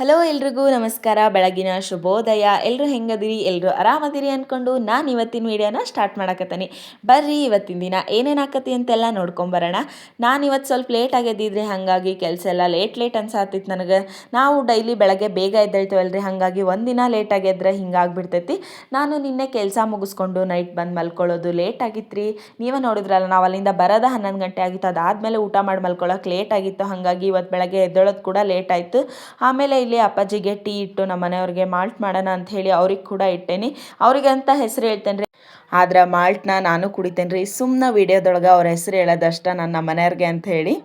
Hello ಎಲ್ರಿಗೂ ನಮಸ್ಕಾರ, ಬೆಳಗಿನ ಶುಭೋದಯ. ಎಲ್ಲರೂ ಹೆಂಗದಿರಿ? ಎಲ್ಲರೂ ಆರಾಮದಿರಿ ಅಂದ್ಕೊಂಡು ನಾನು ಇವತ್ತಿನ ವೀಡಿಯೋನ ಸ್ಟಾರ್ಟ್ ಮಾಡಕತ್ತೀನಿ. ಬರ್ರಿ ಇವತ್ತಿನ ದಿನ ಏನೇನು ಆಕತಿ ಅಂತೆಲ್ಲ ನೋಡ್ಕೊಂಬರೋಣ. ನಾನು ಇವತ್ತು ಸ್ವಲ್ಪ ಲೇಟ್ ಆಗಿದ್ದಿದ್ರಿ, ಹಾಗಾಗಿ ಕೆಲಸ ಎಲ್ಲ ಲೇಟ್ ಅನ್ಸಾತಿತ್ತು ನನಗೆ. ನಾವು ಡೈಲಿ ಬೆಳಗ್ಗೆ ಬೇಗ ಎದ್ದೇಳ್ತೀವಲ್ರಿ, ಹಾಗಾಗಿ ಒಂದಿನ ಲೇಟ್ ಆಗಿದ್ರೆ ಹಿಂಗಾಗ್ಬಿಡ್ತೈತಿ. ನಾನು ನಿನ್ನೆ ಕೆಲಸ ಮುಗಿಸ್ಕೊಂಡು ನೈಟ್ ಬಂದು ಮಲ್ಕೊಳ್ಳೋದು ಲೇಟ್ ಆಗಿತ್ತು ರೀ. ನೀವೇ ನೋಡಿದ್ರಲ್ಲ, ನಾವು ಅಲ್ಲಿಂದ ಬರೋದ 11 ಗಂಟೆ ಆಗಿತ್ತು. ಅದಾದಮೇಲೆ ಊಟ ಮಾಡಿ ಮಲ್ಕೊಳ್ಳೋಕೆ ಲೇಟ್ ಆಗಿತ್ತು, ಹಾಗಾಗಿ ಇವತ್ತು ಬೆಳಗ್ಗೆ ಎದ್ದೇಳೋದು ಕೂಡ ಲೇಟ್ ಆಯಿತು. ಆಮೇಲೆ ಇಲ್ಲಿ ಅಪ್ಪಾಜಿಗೆ ಟೀ ಇಟ್ಟು ನಮ್ಮ ಮನೆಯವ್ರಿಗೆ ಮಾಲ್ಟ್ ಮಾಡೋಣ ಅಂತ ಹೇಳಿ ಅವ್ರಿಗೆ ಕೂಡ ಇಟ್ಟೇನಿ. ಅವ್ರಿಗೆ ಅಂತ ಹೆಸರು ಹೇಳ್ತೇನೆ ರೀ, ಆದ್ರೆ ಮಾಲ್ಟ್ನ ನಾನು ಕುಡಿತೇನೆ ರೀ. ಸುಮ್ಮನೆ ವಿಡಿಯೋದೊಳಗೆ ಅವ್ರ ಹೆಸರು ಹೇಳೋದಷ್ಟ ನನ್ನ ಮನೆಯವ್ರಿಗೆ ಅಂತ ಹೇಳಿ.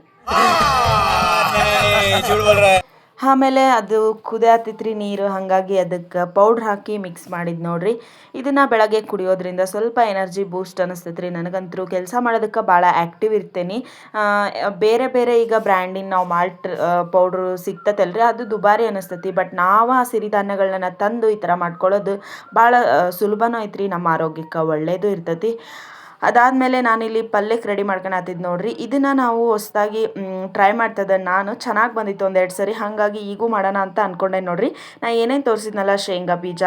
ಆಮೇಲೆ ಅದು ಕುದಿಯತ್ತಿತ್ರಿ ನೀರು, ಹಾಗಾಗಿ ಅದಕ್ಕೆ ಪೌಡ್ರ್ ಹಾಕಿ ಮಿಕ್ಸ್ ಮಾಡಿದ್ದು ನೋಡ್ರಿ. ಇದನ್ನು ಬೆಳಗ್ಗೆ ಕುಡಿಯೋದ್ರಿಂದ ಸ್ವಲ್ಪ ಎನರ್ಜಿ ಬೂಸ್ಟ್ ಅನ್ನಿಸ್ತೈತ್ರಿ. ನನಗಂತರೂ ಕೆಲಸ ಮಾಡೋದಕ್ಕೆ ಭಾಳ ಆ್ಯಕ್ಟಿವ್ ಇರ್ತೇನೆ. ಬೇರೆ ಬೇರೆ ಈಗ ಬ್ರ್ಯಾಂಡಿನ ನಾವು ಮಾಲ್ಟ್ ಪೌಡ್ರು ಸಿಗ್ತತಲ್ರಿ, ಅದು ದುಬಾರಿ ಅನ್ನಿಸ್ತೈತಿ. ಬಟ್ ನಾವು ಆ ಸಿರಿಧಾನ್ಯಗಳನ್ನ ತಂದು ಈ ಥರ ಮಾಡ್ಕೊಳ್ಳೋದು ಭಾಳ ಸುಲಭನೂ ಐತ್ರಿ, ನಮ್ಮ ಆರೋಗ್ಯಕ್ಕೆ ಒಳ್ಳೆಯದು ಇರ್ತೈತಿ. ಅದಾದಮೇಲೆ ನಾನಿಲ್ಲಿ ಪಲ್ಯಕ್ಕೆ ರೆಡಿ ಮಾಡ್ಕೊಳತ್ತಿದ್ದು ನೋಡ್ರಿ. ಇದನ್ನು ನಾವು ಹೊಸದಾಗಿ ಟ್ರೈ ಮಾಡ್ತದೆ. ನಾನು ಚೆನ್ನಾಗಿ ಬಂದಿತ್ತು ಒಂದೆರಡು ಸರಿ, ಹಾಗಾಗಿ ಈಗೂ ಮಾಡೋಣ ಅಂತ ಅಂದ್ಕೊಂಡೆ ನೋಡ್ರಿ. ನಾ ಏನೇನು ತೋರಿಸಿದ್ನಲ್ಲ, ಶೇಂಗಾ ಬೀಜ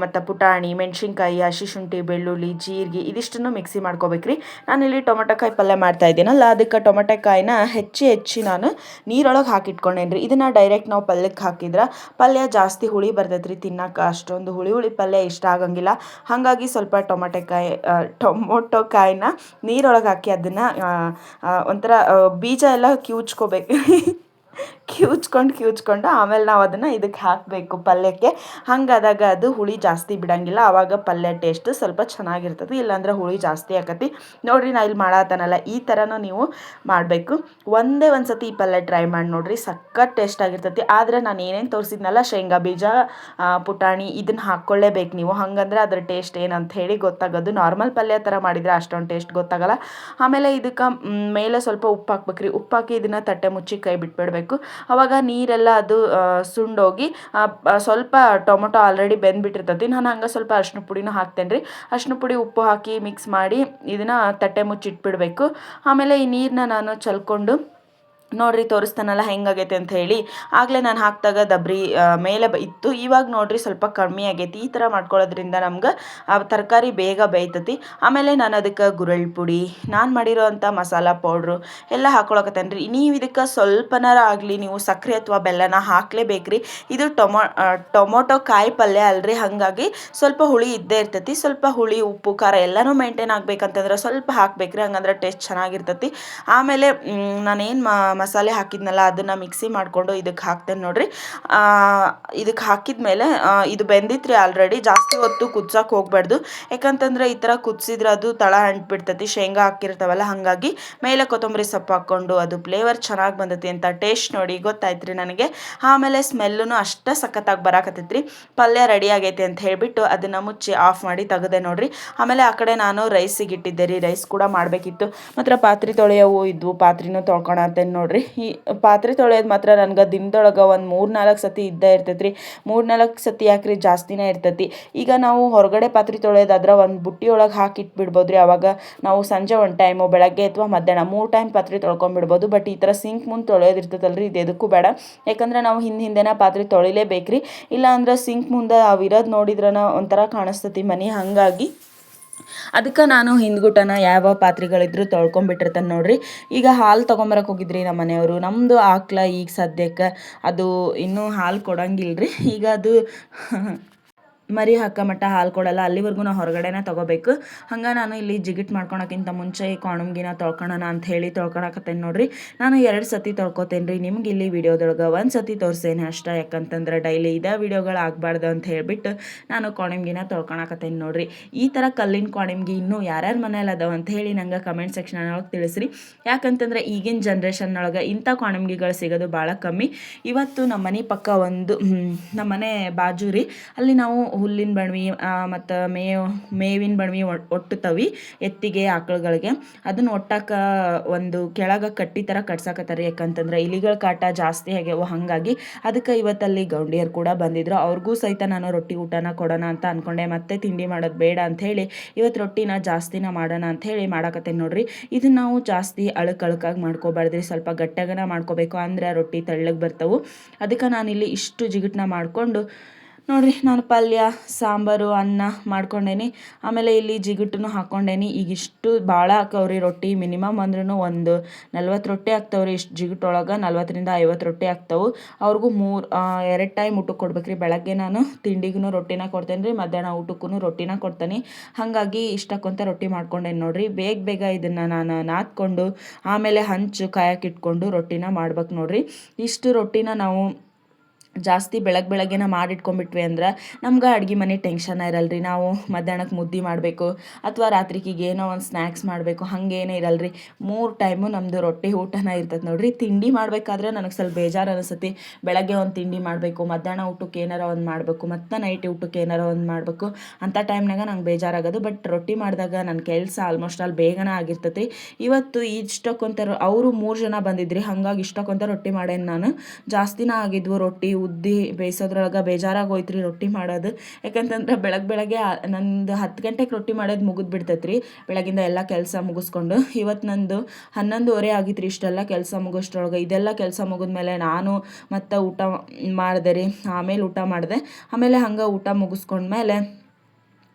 ಮತ್ತು ಪುಟಾಣಿ, ಮೆಣಸಿನ್ಕಾಯಿ, ಹಸಿ ಶುಂಠಿ, ಬೆಳ್ಳುಳ್ಳಿ, ಜೀರಿಗೆ ಇದಿಷ್ಟನ್ನು ಮಿಕ್ಸಿ ಮಾಡ್ಕೋಬೇಕ್ರಿ. ನಾನಿಲ್ಲಿ ಟೊಮೆಟೊಕಾಯಿ ಪಲ್ಯ ಮಾಡ್ತಾ ಇದ್ದೀನಲ್ಲ, ಅದಕ್ಕೆ ಟೊಮೆಟೊಕಾಯಿನ ಹೆಚ್ಚಿ ನಾನು ನೀರೊಳಗೆ ಹಾಕಿಟ್ಕೊಂಡೇನ್ರಿ. ಇದನ್ನು ಡೈರೆಕ್ಟ್ ನಾವು ಪಲ್ಯಕ್ಕೆ ಹಾಕಿದ್ರೆ ಪಲ್ಯ ಜಾಸ್ತಿ ಹುಳಿ ಬರ್ತೈತ್ರಿ, ತಿನ್ನಕ್ಕೆ ಅಷ್ಟೊಂದು ಹುಳಿ ಪಲ್ಯ ಇಷ್ಟ ಆಗಂಗಿಲ್ಲ. ಹಾಗಾಗಿ ಸ್ವಲ್ಪ ಟೊಮೊಟೊಕಾಯಿನ ನೀರೊಳಗೆ ಹಾಕಿ ಅದನ್ನು ಒಂಥರ ಬೀಜ ಎಲ್ಲ ಕಿವುಚ್ಕೋಬೇಕು. ಕಿವುಚ್ಕೊಂಡು ಆಮೇಲೆ ನಾವು ಅದನ್ನು ಇದಕ್ಕೆ ಹಾಕಬೇಕು ಪಲ್ಯಕ್ಕೆ. ಹಂಗಾದಾಗ ಅದು ಹುಳಿ ಜಾಸ್ತಿ ಬಿಡಂಗಿಲ್ಲ, ಆವಾಗ ಪಲ್ಯ ಟೇಸ್ಟ್ ಸ್ವಲ್ಪ ಚೆನ್ನಾಗಿರ್ತದೆ. ಇಲ್ಲಾಂದ್ರೆ ಹುಳಿ ಜಾಸ್ತಿ ಆಕತಿ ನೋಡ್ರಿ. ನಾ ಇಲ್ಲಿ ಮಾಡತ್ತನಲ್ಲ, ಈ ಥರನೂ ನೀವು ಮಾಡಬೇಕು. ಒಂದೇ ಒಂದು ಸತಿ ಈ ಪಲ್ಯ ಟ್ರೈ ಮಾಡಿ ನೋಡ್ರಿ, ಸಖತ್ ಟೇಸ್ಟ್ ಆಗಿರ್ತೈತಿ. ಆದರೆ ನಾನು ಏನೇನು ತೋರಿಸಿದ್ನಲ್ಲ, ಶೇಂಗಾ ಬೀಜ, ಪುಟಾಣಿ, ಇದನ್ನು ಹಾಕ್ಕೊಳ್ಳೇಬೇಕು ನೀವು. ಹಾಗಂದ್ರೆ ಅದ್ರ ಟೇಸ್ಟ್ ಏನಂತ ಹೇಳಿ ಗೊತ್ತಾಗೋದು. ನಾರ್ಮಲ್ ಪಲ್ಯ ಥರ ಮಾಡಿದರೆ ಅಷ್ಟೊಂದು ಟೇಸ್ಟ್ ಗೊತ್ತಾಗಲ್ಲ. ಆಮೇಲೆ ಇದಕ್ಕೆ ಮೇಲೆ ಸ್ವಲ್ಪ ಉಪ್ಪು ಹಾಕ್ಬೇಕ್ರಿ. ಉಪ್ಪು ಹಾಕಿ ಇದನ್ನು ತಟ್ಟೆ ಮುಚ್ಚಿ ಕೈ ಬಿಟ್ಬಿಡ್ಬೇಕು. ಅವಾಗ ನೀರೆಲ್ಲ ಅದು ಸುಂಡೋಗಿ ಸ್ವಲ್ಪ ಟೊಮೊಟೊ ಆಲ್ರೆಡಿ ಬೆಂದ್ಬಿಟ್ಟಿರ್ತೈತಿ. ನಾನು ಹಂಗೆ ಸ್ವಲ್ಪ ಅರಿಶಿನ ಪುಡಿನೂ ಹಾಕ್ತೇನೆ ರೀ. ಅರಿಶಿನ ಪುಡಿ ಉಪ್ಪು ಹಾಕಿ ಮಿಕ್ಸ್ ಮಾಡಿ ಇದನ್ನು ತಟ್ಟೆ ಮುಚ್ಚಿಟ್ಬಿಡ್ಬೇಕು. ಆಮೇಲೆ ಈ ನೀರನ್ನ ನಾನು ಚಲ್ಕೊಂಡು ನೋಡ್ರಿ ತೋರಿಸ್ತಾನಲ್ಲ ಹೆಂಗಾಗೈತೆ ಅಂತ ಹೇಳಿ. ಆಗಲೇ ನಾನು ಹಾಕಿದಾಗ ದಬ್ರಿ ಮೇಲೆ ಇತ್ತು, ಇವಾಗ ನೋಡ್ರಿ ಸ್ವಲ್ಪ ಕಮ್ಮಿ ಆಗೈತಿ. ಈ ಥರ ಮಾಡ್ಕೊಳ್ಳೋದ್ರಿಂದ ನಮ್ಗೆ ತರಕಾರಿ ಬೇಗ ಬೇಯ್ತತಿ. ಆಮೇಲೆ ನಾನು ಅದಕ್ಕೆ ಗುರೆಳ್ ಪುಡಿ, ನಾನು ಮಾಡಿರೋ ಅಂಥ ಮಸಾಲ ಪೌಡ್ರು ಎಲ್ಲ ಹಾಕ್ಕೊಳಕತ್ತೇನೆ ರೀ. ನೀವು ಇದಕ್ಕೆ ಸ್ವಲ್ಪನಾರ ಆಗಲಿ ನೀವು ಸಕ್ಕರೆ ಅಥವಾ ಬೆಲ್ಲನ ಹಾಕ್ಲೇಬೇಕ್ರಿ. ಇದು ಟೊಮೊಟೊ ಕಾಯಿ ಪಲ್ಯ ಅಲ್ರಿ, ಹಾಗಾಗಿ ಸ್ವಲ್ಪ ಹುಳಿ ಇದ್ದೇ ಇರ್ತೈತಿ. ಸ್ವಲ್ಪ ಹುಳಿ, ಉಪ್ಪು, ಖಾರ ಎಲ್ಲನೂ ಮೇಂಟೈನ್ ಆಗ್ಬೇಕಂತಂದ್ರೆ ಸ್ವಲ್ಪ ಹಾಕ್ಬೇಕ್ರಿ, ಹಂಗಂದ್ರೆ ಟೇಸ್ಟ್ ಚೆನ್ನಾಗಿರ್ತೈತಿ. ಆಮೇಲೆ ನಾನೇನು ಮಸಾಲೆ ಹಾಕಿದ್ನಲ್ಲ ಅದನ್ನು ಮಿಕ್ಸಿ ಮಾಡಿಕೊಂಡು ಇದಕ್ಕೆ ಹಾಕ್ತೇನೆ ನೋಡ್ರಿ. ಇದಕ್ಕೆ ಹಾಕಿದ್ಮೇಲೆ ಇದು ಬೆಂದಿತ್ರಿ ಆಲ್ರೆಡಿ. ಜಾಸ್ತಿ ಹೊತ್ತು ಕುದ್ಸಕ್ಕೆ ಹೋಗ್ಬಾರ್ದು, ಯಾಕಂತಂದ್ರೆ ಈ ಥರ ಕುದಿಸಿದ್ರೆ ಅದು ತಳ ಅಂಟ್ಬಿಡ್ತೈತಿ, ಶೇಂಗಾ ಹಾಕಿರ್ತಾವಲ್ಲ. ಹಾಗಾಗಿ ಮೇಲೆ ಕೊತ್ತಂಬರಿ ಸೊಪ್ಪು ಹಾಕ್ಕೊಂಡು ಅದು ಫ್ಲೇವರ್ ಚೆನ್ನಾಗಿ ಬಂದೈತಿ ಅಂತ ಟೇಸ್ಟ್ ನೋಡಿ ಗೊತ್ತಾಯ್ತು ನನಗೆ. ಆಮೇಲೆ ಸ್ಮೆಲ್ಲೂ ಅಷ್ಟೇ ಸಖತ್ತಾಗಿ ಬರಾಕತ್ತೈತ್ರಿ. ಪಲ್ಯ ರೆಡಿ ಆಗೈತೆ ಅಂತ ಹೇಳಿಬಿಟ್ಟು ಅದನ್ನು ಮುಚ್ಚಿ ಆಫ್ ಮಾಡಿ ತೆಗೆದೆ ನೋಡ್ರಿ. ಆಮೇಲೆ ಆ ಕಡೆ ನಾನು ರೈಸಿಗೆ ಇಟ್ಟಿದ್ದೆ ರೀ. ರೈಸ್ ಕೂಡ ಮಾಡಬೇಕಿತ್ತು, ಮಾತ್ರ ಪಾತ್ರೆ ತೊಳೆಯವು ಇದ್ವು, ಪಾತ್ರೆನೂ ತೊಳ್ಕೊಳತ್ತೇನೆ ನೋಡ್ರಿ. ಈ ಪಾತ್ರೆ ತೊಳೆಯೋದು ಮಾತ್ರ ನನಗೆ ದಿನದೊಳಗೆ ಒಂದು 3-4 ಸತಿ ಇದ್ದೇ ಇರ್ತೈತ್ರಿ. 3-4 ಸತಿ ಯಾಕ್ರಿ, ಜಾಸ್ತಿನೇ ಇರ್ತೈತಿ. ಈಗ ನಾವು ಹೊರಗಡೆ ಪಾತ್ರೆ ತೊಳೆಯೋದಾದ್ರೆ ಒಂದು ಬುಟ್ಟಿ ಒಳಗೆ ಹಾಕಿ ಇಟ್ಬಿಡ್ಬೋದ್ರಿ. ಅವಾಗ ನಾವು ಸಂಜೆ ಒಂದು ಟೈಮು, ಬೆಳಗ್ಗೆ ಅಥವಾ ಮಧ್ಯಾಹ್ನ 3 ಟೈಮ್ ಪಾತ್ರೆ ತೊಳ್ಕೊಂಡ್ಬಿಡ್ಬೋದು. ಬಟ್ ಈ ಥರ ಸಿಂಕ್ ಮುಂದೆ ತೊಳೆಯೋದಿರ್ತೈತಲ್ರಿ, ಇದು ಎದಕ್ಕೂ ಬೇಡ. ಯಾಕಂದ್ರೆ ನಾವು ಹಿಂದೆನೇ ಪಾತ್ರೆ ತೊಳಿಲೇಬೇಕ್ರಿ. ಇಲ್ಲ ಅಂದ್ರೆ ಸಿಂಕ್ ಮುಂದೆ ಅವಿರೋದು ನೋಡಿದ್ರನ ಒಂಥರ ಕಾಣಿಸ್ತತಿ ಮನೆ, ಹಾಗಾಗಿ ಅದಕ್ಕೆ ನಾನು ಹಿಂದ್ಗುಟನ ಯಾವ ಪಾತ್ರೆಗಳಿದ್ರು ತೊಳ್ಕೊಂಬಿಟ್ಟಿರ್ತೇನೆ ನೋಡ್ರಿ. ಈಗ ಹಾಲು ತೊಗೊಂಬರಕ್ಕೆ ಹೋಗಿದ್ರಿ ನಮ್ಮ ಮನೆಯವರು. ನಮ್ಮದು ಆಕಳ ಈಗ ಸದ್ಯಕ್ಕೆ ಅದು ಇನ್ನೂ ಹಾಲು ಕೊಡಂಗಿಲ್ರಿ. ಈಗ ಅದು ಮರಿ ಹಾಕೋ ಮಟ್ಟ ಹಾಲು ಕೊಡಲ್ಲ, ಅಲ್ಲಿವರೆಗೂ ನಾವು ಹೊರಗಡೆನೇ ತೊಗೋಬೇಕು. ಹಂಗೆ ನಾನು ಇಲ್ಲಿ ಜಿಗಿಟ್ ಮಾಡ್ಕೊಳಕ್ಕಿಂತ ಮುಂಚೆ ಈ ಕಾಣಂಗಿನ ತೊಳ್ಕೊಳೋಣ ಅಂತ ಹೇಳಿ ತೊಳ್ಕೊಳಕತ್ತೇನೆ ನೋಡ್ರಿ. ನಾನು 2 ಸತಿ ತೊಳ್ಕೊತೇನೆ ರೀ. ನಿಮ್ಗೆ ಇಲ್ಲಿ ವಿಡಿಯೋದೊಳಗೆ 1 ಸತಿ ತೋರಿಸ್ತೇನೆ ಅಷ್ಟೇ, ಯಾಕಂತಂದ್ರೆ ಡೈಲಿ ಇದೇ ವಿಡಿಯೋಗಳು ಆಗಬಾರ್ದು ಅಂತ ಹೇಳಿಬಿಟ್ಟು ನಾನು ಕಾಣಂಗಿನ ತೊಳ್ಕೊಳಕತ್ತೇನೆ ನೋಡ್ರಿ. ಈ ಥರ ಕಲ್ಲಿನ ಕಾಣಂಗಿ ಇನ್ನೂ ಯಾರ್ಯಾರ ಮನೇಲಿ ಅದಾವ ಅಂತ ಹೇಳಿ ನಂಗೆ ಕಮೆಂಟ್ ಸೆಕ್ಷನೊಳಗೆ ತಿಳಿಸ್ರಿ. ಯಾಕಂತಂದ್ರೆ ಈಗಿನ ಜನ್ರೇಷನ್ನೊಳಗೆ ಇಂಥ ಕಾಣಂಗಿಗಳು ಸಿಗೋದು ಭಾಳ ಕಮ್ಮಿ. ಇವತ್ತು ನಮ್ಮ ಮನೆ ಪಕ್ಕ ಒಂದು ನಮ್ಮ ಮನೆ ಬಾಜು ರೀ, ಅಲ್ಲಿ ನಾವು ಹುಲ್ಲಿನ ಬಣವಿ ಮತ್ತು ಮೇವಿನ ಬಣವಿ ಒಟ್ಟುತ್ತವಿ ಎತ್ತಿಗೆ ಆಕಳುಗಳಿಗೆ. ಅದನ್ನು ಒಟ್ಟಕ್ಕೆ ಒಂದು ಕೆಳಗೆ ಕಟ್ಟಿ ಥರ ಕಟ್ಸಾಕತ್ತಾರೆ. ಯಾಕಂತಂದ್ರೆ ಇಲಿಗಳ ಕಾಟ ಜಾಸ್ತಿ ಆಗ್ಯಾವ, ಹಾಗಾಗಿ ಅದಕ್ಕೆ ಇವತ್ತಲ್ಲಿ ಗೌಂಡಿಯರು ಕೂಡ ಬಂದಿದ್ರು. ಅವ್ರಿಗೂ ಸಹಿತ ನಾನು ರೊಟ್ಟಿ ಊಟನ ಕೊಡೋಣ ಅಂತ ಅಂದ್ಕೊಂಡೆ. ಮತ್ತೆ ತಿಂಡಿ ಮಾಡೋದು ಬೇಡ ಅಂಥೇಳಿ ಇವತ್ತು ರೊಟ್ಟಿನ ಜಾಸ್ತಿನ ಮಾಡೋಣ ಅಂಥೇಳಿ ಮಾಡಾಕತ್ತೇನೆ ನೋಡ್ರಿ. ಇದನ್ನು ನಾವು ಜಾಸ್ತಿ ಅಳಕಾಗಿ ಮಾಡ್ಕೋಬಾರ್ದ್ರಿ, ಸ್ವಲ್ಪ ಗಟ್ಟಿಯಾಗನ ಮಾಡ್ಕೋಬೇಕು, ಅಂದರೆ ರೊಟ್ಟಿ ತೆಳ್ಳಗೆ ಬರ್ತವೆ. ಅದಕ್ಕೆ ನಾನಿಲ್ಲಿ ಇಷ್ಟು ಜಿಗುಟನ್ನ ಮಾಡಿಕೊಂಡು ನೋಡಿರಿ, ನಾನು ಪಲ್ಯ ಸಾಂಬಾರು ಅನ್ನ ಮಾಡ್ಕೊಂಡೇನಿ. ಆಮೇಲೆ ಇಲ್ಲಿ ಜಿಗುಟನ್ನು ಹಾಕ್ಕೊಂಡೇನಿ. ಈಗ ಇಷ್ಟು ಭಾಳ ಹಾಕವ್ರಿ ರೊಟ್ಟಿ, ಮಿನಿಮಮ್ ಅಂದ್ರೂ ಒಂದು 40 ರೊಟ್ಟಿ ಆಗ್ತಾವ್ರಿ. ಇಷ್ಟು ಜಿಗುಟೊಳಗೆ 40ರಿಂದ 50 ರೊಟ್ಟಿ ಆಗ್ತಾವೆ. ಅವ್ರಿಗೂ 2 ಟೈಮ್ ಊಟಕ್ಕೆ ಕೊಡ್ಬೇಕ್ರಿ. ಬೆಳಗ್ಗೆ ನಾನು ತಿಂಡಿಗೂ ರೊಟ್ಟಿನ ಕೊಡ್ತೇನೆ ರೀ, ಮಧ್ಯಾಹ್ನ ಊಟಕ್ಕೂ ರೊಟ್ಟಿನ ಕೊಡ್ತೇನೆ. ಹಾಗಾಗಿ ಇಷ್ಟಕ್ಕೊಂತ ರೊಟ್ಟಿ ಮಾಡ್ಕೊಂಡೇನಿ ನೋಡ್ರಿ. ಬೇಗ ಇದನ್ನು ನಾನು ನಾದ್ಕೊಂಡು ಆಮೇಲೆ ಹಂಚು ಕಾಯಕ್ಕೆ ಇಟ್ಕೊಂಡು ರೊಟ್ಟಿನ ಮಾಡ್ಬೇಕು ನೋಡ್ರಿ. ಇಷ್ಟು ರೊಟ್ಟಿನ ನಾವು ಜಾಸ್ತಿ ಬೆಳಗ್ಗೆನ ಮಾಡಿಟ್ಕೊಂಡ್ಬಿಟ್ವಿ ಅಂದ್ರೆ ನಮ್ಗೆ ಅಡುಗೆ ಮನೆ ಟೆನ್ಷನ್ ಇರಲ್ರಿ. ನಾವು ಮಧ್ಯಾಹ್ನಕ್ಕೆ ಮುದ್ದೆ ಮಾಡಬೇಕು ಅಥವಾ ರಾತ್ರಿಗೆ ಏನೋ ಒಂದು ಸ್ನ್ಯಾಕ್ಸ್ ಮಾಡಬೇಕು, ಹಾಗೇನೇ ಇರಲ್ರಿ. 3 ಟೈಮು ನಮ್ಮದು ರೊಟ್ಟಿ ಊಟನ ಇರ್ತದೆ ನೋಡ್ರಿ. ತಿಂಡಿ ಮಾಡಬೇಕಾದ್ರೆ ನನಗೆ ಸ್ವಲ್ಪ ಬೇಜಾರು ಅನಿಸುತ್ತೆ. ಬೆಳಗ್ಗೆ ಒಂದು ತಿಂಡಿ ಮಾಡಬೇಕು, ಮಧ್ಯಾಹ್ನ ಊಟಕ್ಕೆ ಏನಾರ ಒಂದು ಮಾಡಬೇಕು, ಮತ್ತು ನೈಟ್ ಊಟಕ್ಕೆ ಏನಾರ ಒಂದು ಮಾಡಬೇಕು ಅಂಥ ಟೈಮ್ನಾಗ ನಂಗೆ ಬೇಜಾರಾಗೋದು. ಬಟ್ ರೊಟ್ಟಿ ಮಾಡಿದಾಗ ನನ್ನ ಕೆಲಸ ಆಲ್ಮೋಸ್ಟ್ ಆಲ್ ಬೇಗನೆ ಆಗಿರ್ತೈತಿ. ಇವತ್ತು ಇಷ್ಟಕ್ಕೊಂತ ಅವರು 3 ಜನ ಬಂದಿದ್ರಿ, ಹಾಗಾಗಿ ಇಷ್ಟಕ್ಕೊಂತ ರೊಟ್ಟಿ ಮಾಡೇನಿ ನಾನು. ಜಾಸ್ತಿನ ಆಗಿದ್ವು ರೊಟ್ಟಿ. ಉದ್ದಿ ಬೇಯಿಸೋದ್ರೊಳಗೆ ಬೇಜಾರಾಗೋಯ್ತು ರೀ ರೊಟ್ಟಿ ಮಾಡೋದು. ಯಾಕಂತಂದ್ರೆ ಬೆಳಗ್ಗೆ ನಂದು 10 ಗಂಟೆಗೆ ರೊಟ್ಟಿ ಮಾಡೋದು ಮುಗಿದು ಬಿಡ್ತೈತೆ ರೀ, ಬೆಳಗಿಂದ ಎಲ್ಲ ಕೆಲಸ ಮುಗಿಸ್ಕೊಂಡು. ಇವತ್ತು ನಂದು 11:30 ಆಗಿತ್ತು ರೀ ಇಷ್ಟೆಲ್ಲ ಕೆಲಸ ಮುಗಿಸ್ಟ್ರೊಳಗೆ. ಇದೆಲ್ಲ ಕೆಲಸ ಮುಗಿದ್ಮೇಲೆ ನಾನು ಮತ್ತು ಊಟ ಮಾಡಿದೆ ರೀ. ಆಮೇಲೆ ಊಟ ಮಾಡಿದೆ. ಆಮೇಲೆ ಹಂಗೆ ಊಟ ಮುಗಿಸ್ಕೊಂಡ್ಮೇಲೆ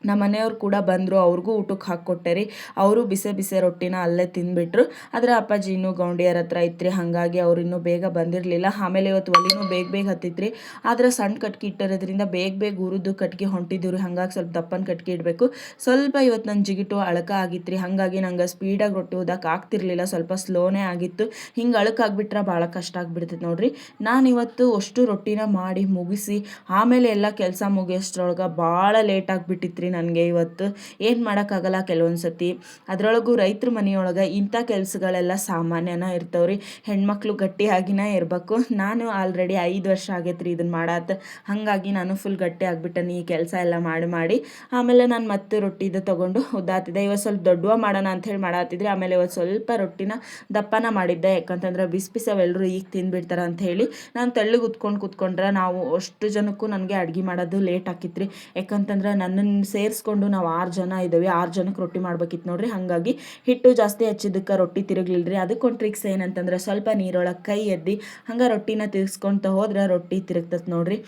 ನಮ್ಮ ಮನೆಯವ್ರು ಕೂಡ ಬಂದರು, ಅವ್ರಿಗೂ ಊಟಕ್ಕೆ ಹಾಕ್ಕೊಟ್ಟೆ ರೀ. ಅವರು ಬಿಸಿ ರೊಟ್ಟಿನ ಅಲ್ಲೇ ತಿಂದುಬಿಟ್ರು. ಆದರೆ ಅಪ್ಪಾಜಿ ಇನ್ನೂ ಗೌಂಡಿಯರ ಹತ್ರ ಇತ್ತು, ಹಾಗಾಗಿ ಅವ್ರು ಇನ್ನೂ ಬೇಗ ಬಂದಿರಲಿಲ್ಲ. ಆಮೇಲೆ ಇವತ್ತು ಒಲಿನೂ ಬೇಗ ಹತ್ತಿತ್ತು ರೀ. ಆದರೆ ಸಣ್ಣ ಕಟ್ಗೆ ಇಟ್ಟಿರೋದ್ರಿಂದ ಬೇಗ ಉರಿದು ಕಟ್ಗೆ ಹೊಂಟಿದ್ದೀವಿ ರೀ. ಹಾಗಾಗಿ ಸ್ವಲ್ಪ ದಪ್ಪನ ಕಟ್ಗೆ ಇಡಬೇಕು. ಸ್ವಲ್ಪ ಇವತ್ತು ನನ್ನ ಜಿಗಿಟು ಅಳಕ ಆಗಿತ್ತು ರೀ, ಹಾಗಾಗಿ ನಂಗೆ ಸ್ಪೀಡಾಗಿ ರೊಟ್ಟಿ ಓದಕ್ಕೆ ಆಗ್ತಿರ್ಲಿಲ್ಲ, ಸ್ವಲ್ಪ ಸ್ಲೋನೇ ಆಗಿತ್ತು. ಹಿಂಗೆ ಅಳಕಾಗ್ಬಿಟ್ರೆ ಭಾಳ ಕಷ್ಟ ಆಗಿಬಿಡ್ತೈತೆ ನೋಡ್ರಿ. ನಾನಿವತ್ತು ಅಷ್ಟು ರೊಟ್ಟಿನ ಮಾಡಿ ಮುಗಿಸಿ ಆಮೇಲೆ ಎಲ್ಲ ಕೆಲಸ ಮುಗಿಯೋಷ್ಟ್ರೊಳಗೆ ಭಾಳ ಲೇಟ್ ಆಗಿಬಿಟ್ಟಿತ್ತು ರೀ ನನಗೆ. ಇವತ್ತು ಏನು ಮಾಡೋಕ್ಕಾಗಲ್ಲ ಕೆಲವೊಂದು ಸತಿ. ಅದರೊಳಗೂ ರೈತರ ಮನೆಯೊಳಗೆ ಇಂಥ ಕೆಲಸಗಳೆಲ್ಲ ಸಾಮಾನ್ಯನ ಇರ್ತಾವ್ರಿ. ಹೆಣ್ಮಕ್ಳು ಗಟ್ಟಿಯಾಗಿನೇ ಇರಬೇಕು. ನಾನು ಆಲ್ರೆಡಿ 5 ವರ್ಷ ಆಗೈತೆ ರೀ ಇದನ್ನು ಮಾಡತ್ತೆ, ಹಾಗಾಗಿ ನಾನು ಫುಲ್ ಗಟ್ಟಿ ಆಗಿಬಿಟ್ಟನಿ ಈ ಕೆಲಸ ಎಲ್ಲ ಮಾಡಿ. ಆಮೇಲೆ ನಾನು ಮತ್ತೆ ರೊಟ್ಟಿದು ತೊಗೊಂಡು ಉದ್ದಾತಿದ್ದೆ. ಇವತ್ತು ಸ್ವಲ್ಪ ದೊಡ್ಡವ ಮಾಡೋಣ ಅಂಥೇಳಿ ಮಾಡತ್ತಿದ್ರಿ. ಆಮೇಲೆ ಇವತ್ತು ಸ್ವಲ್ಪ ರೊಟ್ಟಿನ ದಪ್ಪನ ಮಾಡಿದ್ದೆ, ಯಾಕಂತಂದ್ರೆ ಬಿಸಿ ಅವೆಲ್ಲರೂ ಈಗ ತಿಂದುಬಿಡ್ತಾರೆ ಅಂಥೇಳಿ. ನಾನು ತೆಳ್ಳಗೆ ಕೂತ್ಕೊಂಡ್ರೆ ನಾವು ಅಷ್ಟು ಜನಕ್ಕೂ ನನಗೆ ಅಡುಗೆ ಮಾಡೋದು ಲೇಟ್ ಆಕಿತ್ತು ರೀ. ಯಾಕಂತಂದ್ರೆ ನನ್ನನ್ನು ಸೇರಿಸ್ಕೊಂಡು ನಾವು 6 ಜನ ಇದ್ದೀವಿ, 6 ಜನಕ್ಕೆ ರೊಟ್ಟಿ ಮಾಡ್ಬೇಕಿತ್ತು ನೋಡ್ರಿ. ಹಾಗಾಗಿ ಹಿಟ್ಟು ಜಾಸ್ತಿ ಹಚ್ಚಿದ್ದಕ್ಕೆ ರೊಟ್ಟಿ ತಿರುಗಲಿಲ್ಲ ರೀ. ಅದಕ್ಕೊಂದು ಟ್ರಿಕ್ಸ್ ಏನಂತಂದ್ರೆ ಸ್ವಲ್ಪ ನೀರೊಳಗೆ ಕೈ ಎದ್ದಿ ಹಂಗೆ ರೊಟ್ಟಿನ ತಿರ್ಗಿಸ್ಕೊತ ಹೋದ್ರೆ ರೊಟ್ಟಿ ತಿರುಗ್ತದೆ ನೋಡ್ರಿ.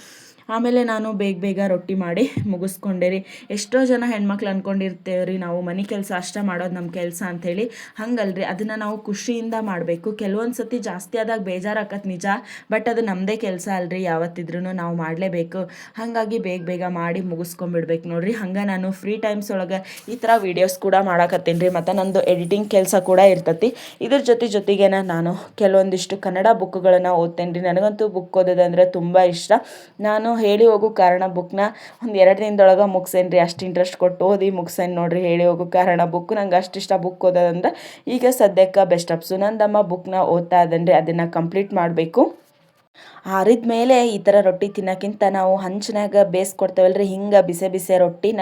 ಆಮೇಲೆ ನಾನು ಬೇಗ ರೊಟ್ಟಿ ಮಾಡಿ ಮುಗಿಸ್ಕೊಂಡೆ ರೀ. ಎಷ್ಟೋ ಜನ ಹೆಣ್ಮಕ್ಳು ಅಂದ್ಕೊಂಡಿರ್ತೇವೆ ರೀ ನಾವು ಮನೆ ಕೆಲಸ ಅಷ್ಟೇ ಮಾಡೋದು ನಮ್ಮ ಕೆಲಸ ಅಂಥೇಳಿ. ಹಂಗಲ್ರಿ, ಅದನ್ನು ನಾವು ಖುಷಿಯಿಂದ ಮಾಡಬೇಕು. ಕೆಲವೊಂದು ಸತಿ ಜಾಸ್ತಿ ಆದಾಗ ಬೇಜಾರಾಕತ್ತೆ ನಿಜ, ಬಟ್ ಅದು ನಮ್ಮದೇ ಕೆಲಸ ಅಲ್ರಿ, ಯಾವತ್ತಿದ್ರೂ ನಾವು ಮಾಡಲೇಬೇಕು. ಹಾಗಾಗಿ ಬೇಗ ಮಾಡಿ ಮುಗಿಸ್ಕೊಂಡ್ಬಿಡ್ಬೇಕು ನೋಡ್ರಿ. ಹಂಗೆ ನಾನು ಫ್ರೀ ಟೈಮ್ಸ್ ಒಳಗೆ ಈ ಥರ ವೀಡಿಯೋಸ್ ಕೂಡ ಮಾಡಾಕತ್ತೀನಿ ರೀ. ಮತ್ತು ನಂದು ಎಡಿಟಿಂಗ್ ಕೆಲಸ ಕೂಡ ಇರ್ತೈತಿ. ಇದ್ರ ಜೊತೆಗೇನೆ ನಾನು ಕೆಲವೊಂದಿಷ್ಟು ಕನ್ನಡ ಬುಕ್ಗಳನ್ನು ಓದ್ತೇನೆ ರೀ. ನನಗಂತೂ ಬುಕ್ ಓದೋದಂದರೆ ತುಂಬ ಇಷ್ಟ. ನಾನು ಹೇಳಿ ಹೋಗೋ ಕಾರಣ ಬುಕ್ನ ಒಂದು 2 ದಿನದೊಳಗೆ ಮುಗಿಸೇನಿ ರೀ. ಅಷ್ಟು ಇಂಟ್ರೆಸ್ಟ್ ಕೊಟ್ಟು ಓದಿ ಮುಗಿಸೇನಿ ನೋಡ್ರಿ ಹೇಳಿ ಹೋಗೋ ಕಾರಣ ಬುಕ್. ನಂಗೆ ಅಷ್ಟಿಷ್ಟ ಬುಕ್ ಓದೋದಂದ್ರೆ. ಈಗ ಸದ್ಯಕ್ಕೆ ಬೆಸ್ಟ್ ಆಫ್ ಸುನಂದಮ್ಮ ಬುಕ್ನ ಓದ್ತಾ ಇದ್ದೇನೆ ರೀ, ಅದನ್ನು ಕಂಪ್ಲೀಟ್ ಮಾಡಬೇಕು. ಆರಿದ ಮೇಲೆ ಈ ಥರ ರೊಟ್ಟಿ ತಿನ್ನೋಕ್ಕಿಂತ ನಾವು ಹಂಚಿನಾಗ ಬೇಯಿಸ್ಕೊಡ್ತೇವಲ್ರಿ, ಹಿಂಗೆ ಬಿಸಿ ರೊಟ್ಟಿನ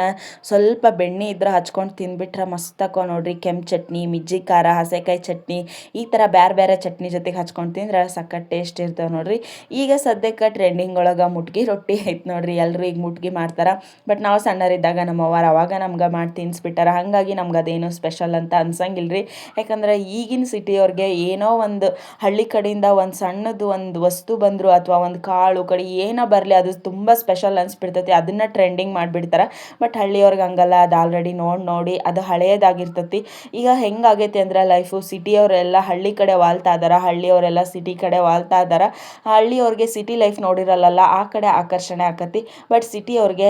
ಸ್ವಲ್ಪ ಬೆಣ್ಣೆ ಇದ್ರೆ ಹಚ್ಕೊಂಡು ತಿಂದ್ಬಿಟ್ರೆ ಮಸ್ತಾಕೋ ನೋಡ್ರಿ. ಕೆಂಪು ಚಟ್ನಿ, ಮಿಜ್ಜಿ ಖಾರ, ಹಸೆಕಾಯಿ ಚಟ್ನಿ, ಈ ಥರ ಬೇರೆ ಚಟ್ನಿ ಜೊತೆಗೆ ಹಚ್ಕೊಂಡು ತಿಂದ್ರೆ ಸಖತ್ ಟೇಸ್ಟ್ ಇರ್ತಾವೆ ನೋಡ್ರಿ. ಈಗ ಸದ್ಯಕ್ಕೆ ಟ್ರೆಂಡಿಂಗ್ ಒಳಗೆ ಮುಟ್ಗಿ ರೊಟ್ಟಿ ಐತೆ ನೋಡ್ರಿ. ಎಲ್ಲರೂ ಈಗ ಮುಟ್ಗಿ ಮಾಡ್ತಾರೆ. ಬಟ್ ನಾವು ಸಣ್ಣರಿದ್ದಾಗ ನಮ್ಮವ್ವಾರು ಅವಾಗ ನಮ್ಗೆ ಮಾಡಿ ತಿನ್ನಿಸ್ಬಿಟ್ಟಾರ. ಹಾಗಾಗಿ ನಮ್ಗೆ ಅದೇನೋ ಸ್ಪೆಷಲ್ ಅಂತ ಅನ್ಸಂಗಿಲ್ರಿ. ಯಾಕಂದ್ರೆ ಈಗಿನ ಸಿಟಿಯವ್ರಿಗೆ ಏನೋ ಒಂದು ಹಳ್ಳಿ ಕಡೆಯಿಂದ ಒಂದು ಸಣ್ಣದು ಒಂದು ವಸ್ತು ಬಂದರು ಅಥವಾ ಒಂದು ಕಾಳು ಕಡಿ ಏನೋ ಬರಲಿ ಅದು ತುಂಬ ಸ್ಪೆಷಲ್ ಅನಿಸ್ಬಿಡ್ತೈತಿ, ಅದನ್ನು ಟ್ರೆಂಡಿಂಗ್ ಮಾಡಿಬಿಡ್ತಾರೆ. ಬಟ್ ಹಳ್ಳಿಯವ್ರಿಗೆ ಹಂಗಲ್ಲ, ಅದು ಆಲ್ರೆಡಿ ನೋಡಿ ಅದು ಹಳೆಯದಾಗಿರ್ತೈತಿ. ಈಗ ಹೆಂಗಾಗೈತಿ ಅಂದ್ರೆ ಲೈಫು, ಸಿಟಿಯವರೆಲ್ಲ ಹಳ್ಳಿ ಕಡೆ ವಾಲ್ತಾ ಇದ್ದಾರೆ, ಹಳ್ಳಿಯವರೆಲ್ಲ ಸಿಟಿ ಕಡೆ ವಾಲ್ತಾ ಇದ್ದಾರೆ. ಹಳ್ಳಿಯವ್ರಿಗೆ ಸಿಟಿ ಲೈಫ್ ನೋಡಿರಲ್ಲ, ಆ ಕಡೆ ಆಕರ್ಷಣೆ ಆಕತಿ. ಬಟ್ ಸಿಟಿಯವ್ರಿಗೆ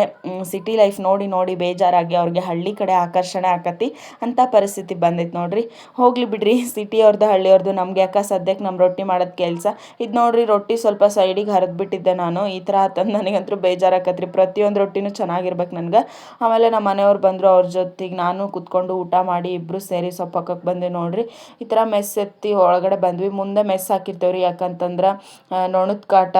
ಸಿಟಿ ಲೈಫ್ ನೋಡಿ ಬೇಜಾರಾಗಿ ಅವ್ರಿಗೆ ಹಳ್ಳಿ ಕಡೆ ಆಕರ್ಷಣೆ ಆಕತಿ ಅಂತ ಪರಿಸ್ಥಿತಿ ಬಂದೈತೆ ನೋಡ್ರಿ. ಹೋಗ್ಲಿ ಬಿಡ್ರಿ, ಸಿಟಿಯವ್ರದ್ದು ಹಳ್ಳಿಯವ್ರದ್ದು ನಮ್ಗೆ ಯಾಕೆ, ಸದ್ಯಕ್ಕೆ ನಮ್ಮ ರೊಟ್ಟಿ ಮಾಡೋದು ಕೆಲಸ ಇದು ನೋಡ್ರಿ. ರೊಟ್ಟಿ ಸ್ವಲ್ಪ ಸೈಡಿಗೆ ಹರಿದ್ಬಿಟ್ಟಿದ್ದೆ ನಾನು. ಈ ಥರ ಆತಂದು ನನಗಂತೂ ಬೇಜಾರಾಕತ್ರಿ. ಪ್ರತಿಯೊಂದು ರೊಟ್ಟಿನೂ ಚೆನ್ನಾಗಿರ್ಬೇಕು ನನಗೆ. ಆಮೇಲೆ ನಮ್ಮ ಮನೆಯವ್ರು ಬಂದರು, ಅವ್ರ ಜೊತೆಗೆ ನಾನು ಕೂತ್ಕೊಂಡು ಊಟ ಮಾಡಿ ಇಬ್ಬರು ಸೇರಿ ಸ್ವಲ್ಪ ಪಕ್ಕಕ್ಕೆ ಬಂದೆ ನೋಡ್ರಿ. ಈ ಥರ ಮೆಸ್ ಎತ್ತಿ ಒಳಗಡೆ ಬಂದ್ವಿ. ಮುಂದೆ ಮೆಸ್ ಹಾಕಿರ್ತೇವ್ರಿ, ಯಾಕಂತಂದ್ರೆ ನೊಣದ ಕಾಟ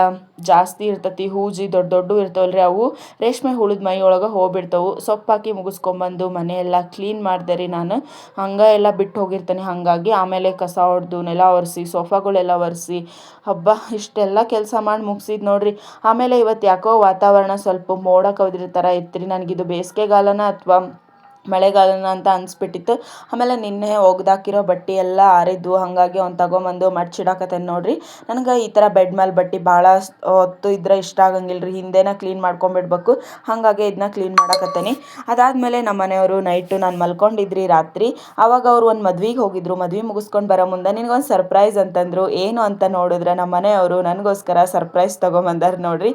ಜಾಸ್ತಿ ಇರ್ತತಿ. ಹೂಜಿ ದೊಡ್ಡ ದೊಡ್ಡ ಇರ್ತಾವಲ್ರಿ, ಅವು ರೇಷ್ಮೆ ಹುಳದ ಮೈ ಒಳಗೆ ಹೋಗ್ಬಿಡ್ತಾವೆ. ಸೊಪ್ಪು ಹಾಕಿ ಮುಗಿಸ್ಕೊಂಬಂದು ಮನೆಯೆಲ್ಲ ಕ್ಲೀನ್ ಮಾಡಿದೆ ರೀ ನಾನು. ಹಂಗೆ ಎಲ್ಲ ಬಿಟ್ಟು ಹೋಗಿರ್ತೇನೆ. ಹಾಗಾಗಿ ಆಮೇಲೆ ಕಸ ಹೊಡೆದು ನೆಲ ಒರೆಸಿ ಸೋಫಾಗಳೆಲ್ಲ ಒರೆಸಿ ಹಬ್ಬ ಇಷ್ಟೆಲ್ಲ ಕೆಲಸ ಮಾಡಿ ಮುಗಿಸಿದ್ ನೋಡ್ರಿ. ಆಮೇಲೆ ಇವತ್ತು ಯಾಕೋ ವಾತಾವರಣ ಸ್ವಲ್ಪ ಮೋಡ ಕವಿದಿರೋ ಥರ ಇತ್ತು ರೀ. ನನಗಿದು ಬೇಸಿಗೆಗಾಲನ ಅಥವಾ ಮಳೆಗಾಲನ ಅಂತ ಅನಿಸ್ಬಿಟ್ಟಿತ್ತು. ಆಮೇಲೆ ನಿನ್ನೆ ಒಗ್ದಾಕಿರೋ ಬಟ್ಟೆ ಎಲ್ಲ ಆರಿದ್ವು. ಹಾಗಾಗಿ ಅವ್ನು ತಗೊಂಬಂದು ಮಡ್ಚಿಡಾಕತ್ತೇನೆ ನೋಡ್ರಿ. ನನಗೆ ಈ ಥರ ಬೆಡ್ ಮೇಲೆ ಬಟ್ಟೆ ಭಾಳ ಹೊತ್ತು ಇದ್ರೆ ಇಷ್ಟ ಆಗಂಗಿಲ್ಲ ರೀ. ಹಿಂದೆನ ಕ್ಲೀನ್ ಮಾಡ್ಕೊಂಬಿಡ್ಬೇಕು. ಹಾಗಾಗಿ ಇದನ್ನ ಕ್ಲೀನ್ ಮಾಡಾಕತ್ತೇನೆ. ಅದಾದಮೇಲೆ ನಮ್ಮ ಮನೆಯವರು ನೈಟು ನಾನು ಮಲ್ಕೊಂಡಿದ್ರಿ ರಾತ್ರಿ. ಆವಾಗ ಅವರು ಒಂದು ಮದ್ವೆಗೆ ಹೋಗಿದ್ರು. ಮದ್ವೆ ಮುಗಿಸ್ಕೊಂಡು ಬರೋ ಮುಂದೆ ನಿನಗೊಂದು ಸರ್ಪ್ರೈಸ್ ಅಂತಂದರು. ಏನು ಅಂತ ನೋಡಿದ್ರೆ ನಮ್ಮ ಮನೆಯವರು ನನಗೋಸ್ಕರ ಸರ್ಪ್ರೈಸ್ ತೊಗೊಂಬಂದಾರ ನೋಡ್ರಿ.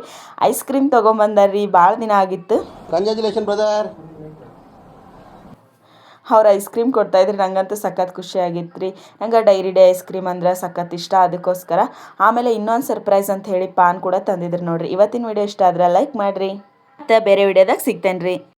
ಐಸ್ ಕ್ರೀಮ್ ತೊಗೊಂಬಂದಾರ್ರಿ. ಭಾಳ ದಿನ ಆಗಿತ್ತು. Congratulation brother. ಅವ್ರು ಐಸ್ ಕ್ರೀಮ್ ಕೊಡ್ತಾಯಿದ್ರು. ನನಗಂತೂ ಸಖತ್ ಖುಷಿಯಾಗಿತ್ತು ರೀ. ನಂಗೆ ಡೈರಿ ಡೇ ಐಸ್ ಕ್ರೀಮ್ ಅಂದರೆ ಸಖತ್ ಇಷ್ಟ, ಅದಕ್ಕೋಸ್ಕರ. ಆಮೇಲೆ ಇನ್ನೊಂದು ಸರ್ಪ್ರೈಸ್ ಅಂತ ಹೇಳಿ ಪಾನ್ ಕೂಡ ತಂದಿದ್ರು ನೋಡ್ರಿ. ಇವತ್ತಿನ ವಿಡಿಯೋ ಇಷ್ಟ ಆದ್ರೆ ಲೈಕ್ ಮಾಡಿರಿ. ಮತ್ತು ಬೇರೆ ವಿಡಿಯೋದಾಗ ಸಿಗ್ತೇನೆ ರೀ.